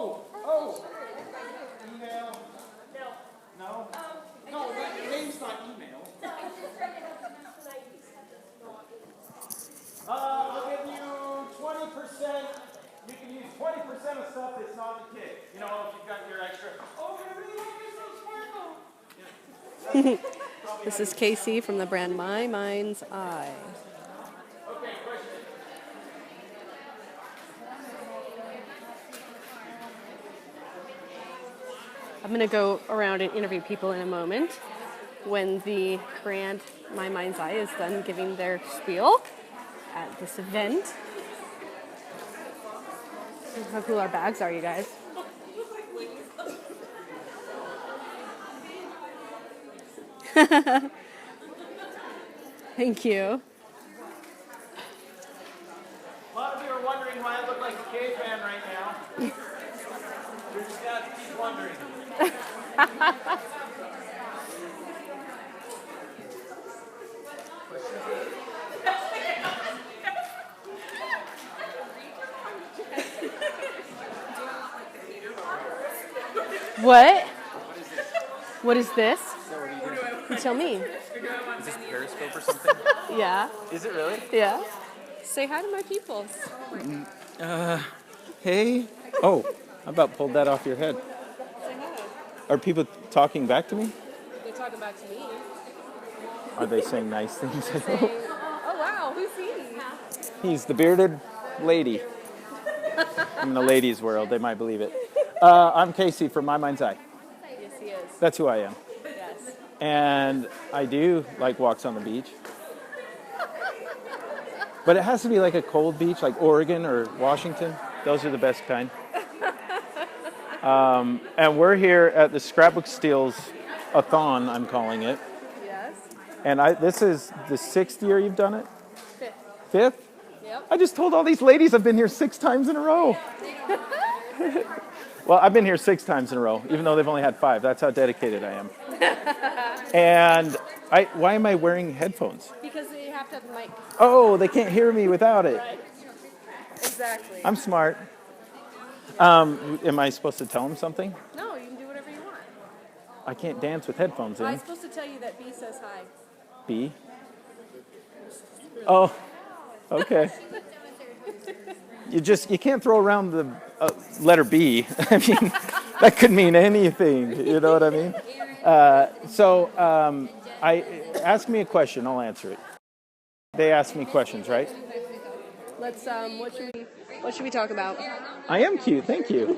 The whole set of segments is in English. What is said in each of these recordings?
Oh. Email. No. No, your name's not email. I'll give you 20%. You can use 20% of stuff that's not the kit. You know, if you've got your extra. Oh, I really like this little sparkle. This is Casey from the brand My Mind's Eye. Okay, question. I'm going to go around and interview people in a moment when the brand My Mind's Eye is done giving their spiel at this event. How cool our bags are, you guys. Thank you. A lot of you are wondering why I look like a caveman right now. You're just going to have to keep wondering. What? What is this? You tell me. Is this Periscope or something? Yeah. Is it really? Yeah. Say hi to my people. Hey. Oh, I about pulled that off your head. Say hi. Are people talking back to me? They're talking back to me. Are they saying nice things? Saying, oh wow, who's he? He's the bearded lady. I'm in the ladies' world. They might believe it. I'm Casey from My Mind's Eye. Yes, he is. That's who I am. Yes. And I do like walks on the beach. But it has to be like a cold beach, like Oregon or Washington. Those are the best kind. And we're here at the Scrapbook Steals a-thon, I'm calling it. Yes. And this is the 6th year you've done it? 5th. 5th? Yep. I just told all these ladies I've been here 6 times in a row. Well, I've been here 6 times in a row, even though they've only had 5. That's how dedicated I am. And why am I wearing headphones? Because you have to have the mic. Oh, they can't hear me without it. Right. Exactly. I'm smart. Am I supposed to tell them something? No, you can do whatever you want. I can't dance with headphones I'm in. supposed to tell you that B says hi. B? Oh, okay. You can't throw around the letter B. I mean, that could mean anything. You know what I mean? Ask me a question. I'll answer it. They ask me questions, right? Let's what should we talk about? I am cute. Thank you.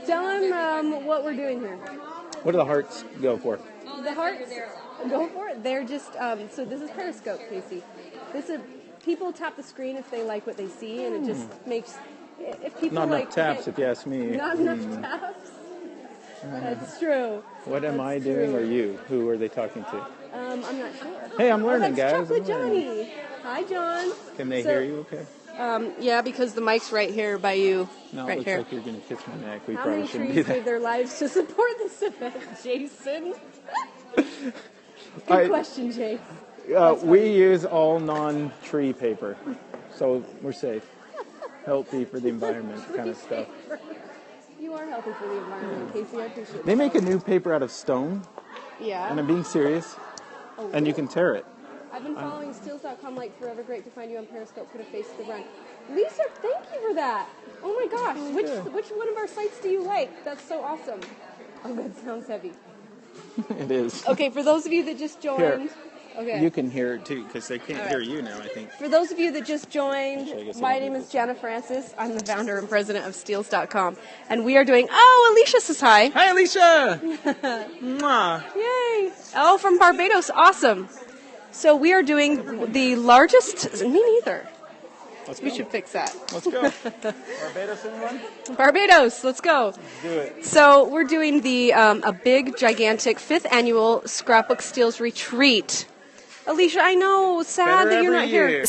Tell them what we're doing here. What do the hearts go for? The hearts go for it. They're just so this is Periscope, Casey. People tap the screen if they like what they see, and it just makes if people Not like enough taps, if you ask me. Not enough taps. That's true. What am I doing, or you? Who are they talking to? I'm not sure. Hey, I'm learning, that's guys. Chocolate Johnny. Hi, John. Can they hear you? Okay. Yeah, because the mic's right here by you. No, right it looks here. like you're gonna kiss my neck. We How probably many shouldn't do trees that. gave their lives to support this event, Jason? Good question, Jay. We use all non-tree paper, so we're safe. Healthy for the environment, kind of stuff. You are healthy for the environment, Casey. I appreciate it. They make a new paper out of stone, Yeah. and I'm being serious. Oh, And you can tear it. I've been following steals.com like forever. Great to find you on Periscope. Put a face to the run. Lisa, thank you for that. Oh my gosh. Which one of our sites do you like? That's so awesome. Oh, that sounds heavy. It is. Okay, for those of you that just joined. Here. Okay. You can hear it too, because they can't hear you now, I think. For those of you that just Actually, I joined, guess I my don't name need is this. Jana Francis. I'm the founder and president of Steals.com. And we are doing, oh, Alicia says hi. Hi, Alicia! Mwah. Yay. Oh, from Barbados. Awesome. So we are doing the largest, me neither. Let's We go. should fix that. Let's go. Barbados, anyone? Barbados, let's go. Do it. So we're doing the a big, gigantic 5th annual Scrapbook Steals Retreat. Alicia, I know, sad Better that you're every not here. year.